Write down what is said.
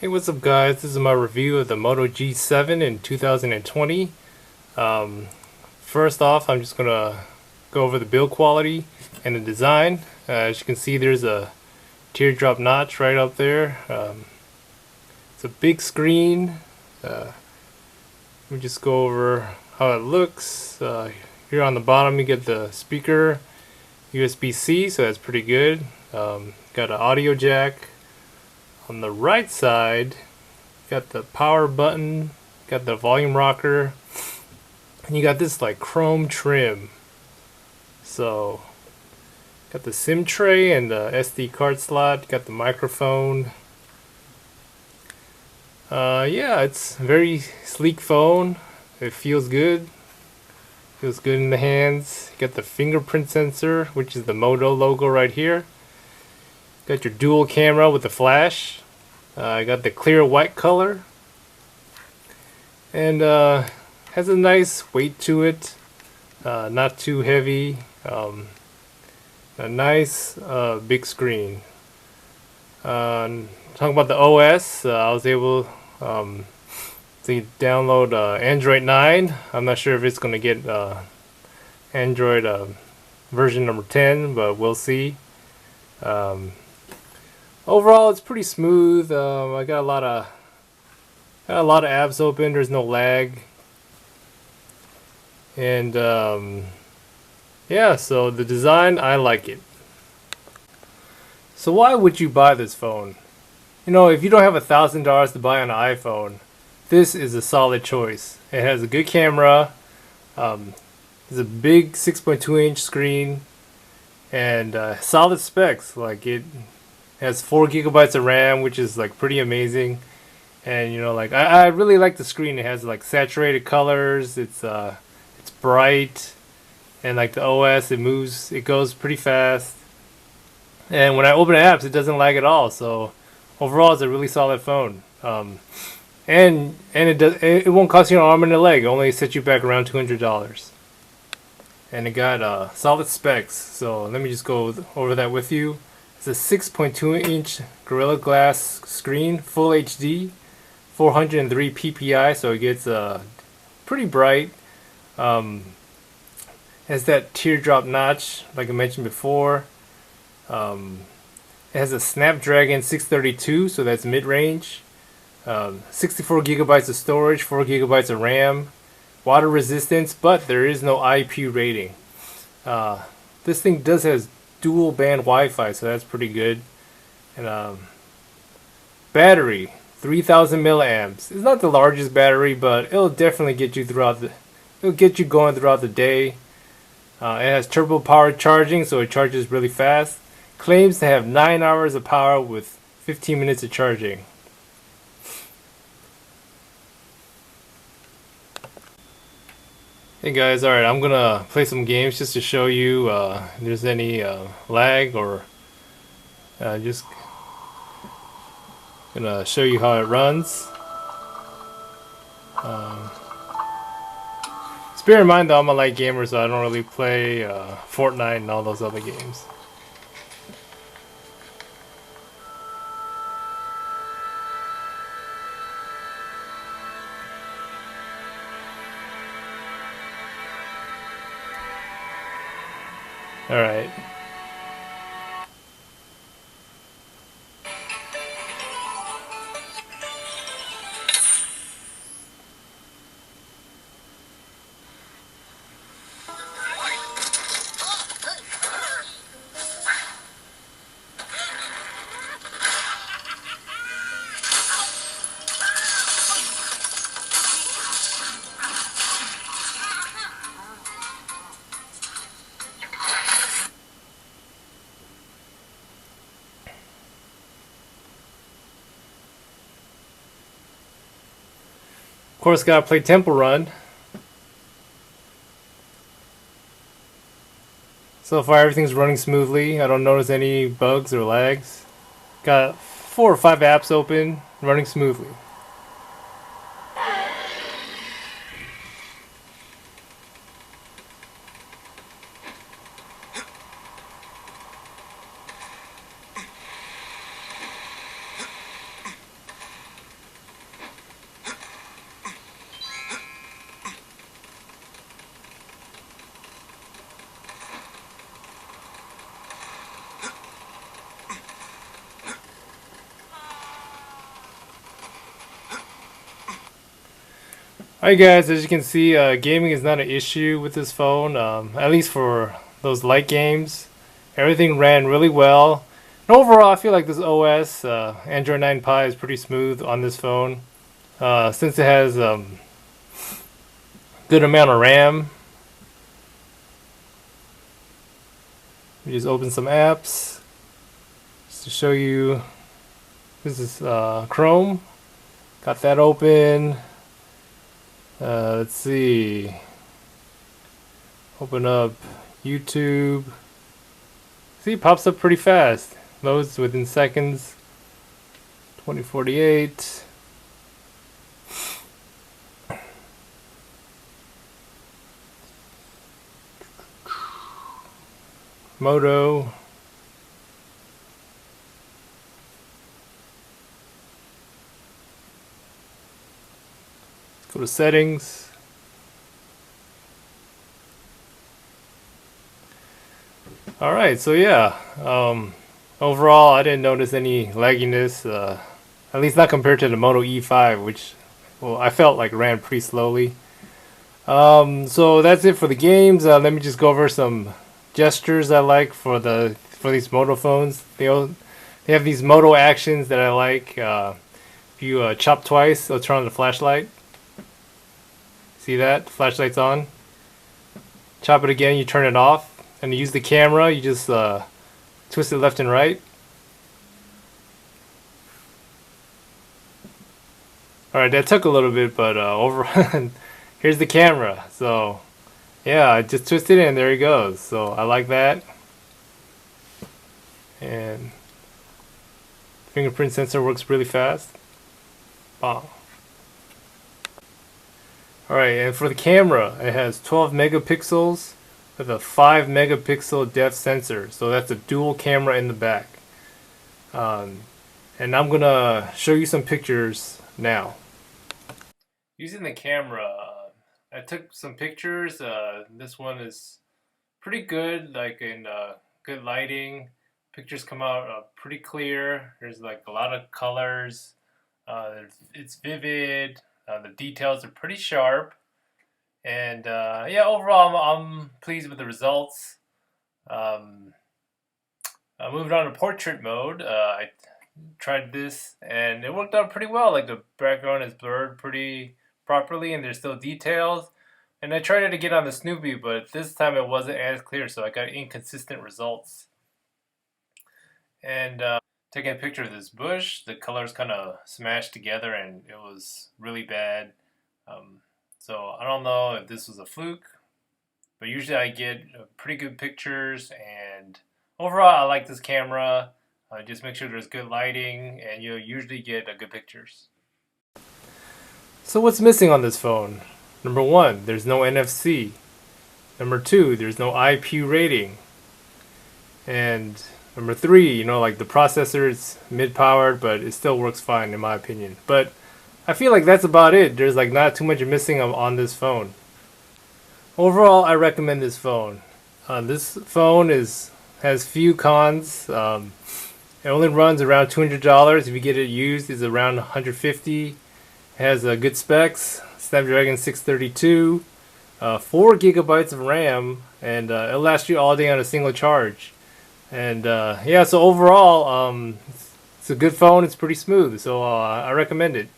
Hey, what's up, guys? This is my review of the Moto G7 in 2020. Um, First off, I'm just gonna go over the build quality and the design. As you can see, there's a teardrop notch right up there. It's a big screen. Let me just go over how it looks. Here on the bottom, you get the speaker USB-C, so that's pretty good. Got an audio jack. On the right side, got the power button, got the volume rocker, and you got this like chrome trim. So, got the SIM tray and the SD card slot, got the microphone. Yeah, it's a very sleek phone. It feels good. Feels good in the hands. Got the fingerprint sensor, which is the Moto logo right here. Got your dual camera with the flash. I got the clear white color. And has a nice weight to it. Not too heavy. A nice big screen. Talking about the OS, I was able to download Android 9. I'm not sure if it's going to get Android version number 10, but we'll see. Overall, it's pretty smooth. I got a lot of apps open. There's no lag, and yeah. So the design, I like it. So why would you buy this phone? You know, if you don't have $1,000 to buy an iPhone, this is a solid choice. It has a good camera. It's a big 6.2-inch screen, and solid specs. Like it has 4 gigabytes of RAM, which is like pretty amazing. And you know, like I really like the screen. It has like saturated colors. It's bright, and like the OS, it goes pretty fast. And when I open apps, it doesn't lag at all. So overall, it's a really solid phone. And it won't cost you an arm and a leg. It only sets you back around $200. And it got solid specs. So let me just go over that with you. It's a 6.2-inch Gorilla Glass screen, full HD, 403 ppi, so it gets pretty bright. Has that teardrop notch, like I mentioned before. It has a Snapdragon 632, so that's mid-range. 64 gigabytes of storage, 4 gigabytes of RAM. Water resistance, but there is no IP rating. This thing does has dual band Wi-Fi, so that's pretty good. And battery, 3,000 milliamps. It's not the largest battery, but it'll definitely get you going throughout the day. It has turbo power charging, so it charges really fast. Claims to have 9 hours of power with 15 minutes of charging. Hey guys, alright, I'm gonna play some games just to show you if there's any lag, or just gonna show you how it runs. Just bear in mind though, I'm a light gamer, so I don't really play Fortnite and all those other games. Alright. Of course, gotta play Temple Run. So far, everything's running smoothly. I don't notice any bugs or lags. Got 4 or 5 apps open, running smoothly. Alright guys, as you can see, gaming is not an issue with this phone, at least for those light games. Everything ran really well. And overall, I feel like this OS, Android 9 Pie, is pretty smooth on this phone. Since it has good amount of RAM, we just open some apps just to show you. This is Chrome. Got that open. Let's see. Open up YouTube. See, it pops up pretty fast. Loads within seconds. 2048. Moto. Go to settings. Alright, so yeah. Overall, I didn't notice any lagginess. At least not compared to the Moto E5, which, well, I felt like ran pretty slowly. So that's it for the games. Let me just go over some gestures I like for these Moto phones. They have these Moto actions that I like. If you chop twice, it'll turn on the flashlight. See that? The flashlight's on. Chop it again, you turn it off. And to use the camera, you just twist it left and right. Alright, that took a little bit, but here's the camera. So, yeah, I just twist it in, there he goes. So, I like that. And fingerprint sensor works really fast. Bam. Alright, and for the camera, it has 12 megapixels with a 5 megapixel depth sensor. So that's a dual camera in the back. And I'm gonna show you some pictures now. Using the camera, I took some pictures. This one is pretty good, like in good lighting. Pictures come out pretty clear. There's like a lot of colors. It's vivid. The details are pretty sharp. And yeah, overall, I'm pleased with the results. I moved on to portrait mode. I tried this, and it worked out pretty well. Like the background is blurred pretty properly, and there's still details. And I tried it again on the Snoopy, but this time it wasn't as clear, so I got inconsistent results. And taking a picture of this bush, the colors kind of smashed together, and it was really bad. So I don't know if this was a fluke, but usually I get pretty good pictures, and overall I like this camera. Just make sure there's good lighting, and you'll usually get good pictures. So what's missing on this phone? Number 1, there's no NFC. Number 2, there's no IP rating. And number 3, like the processor is mid-powered, but it still works fine in my opinion. But I feel like that's about it. There's like not too much missing on this phone. Overall, I recommend this phone. This phone has few cons. It only runs around $200. If you get it used, it's around $150. It has good specs. Snapdragon 632, 4 gigabytes of RAM, and it'll last you all day on a single charge. And yeah, so overall, it's a good phone. It's pretty smooth, so I recommend it.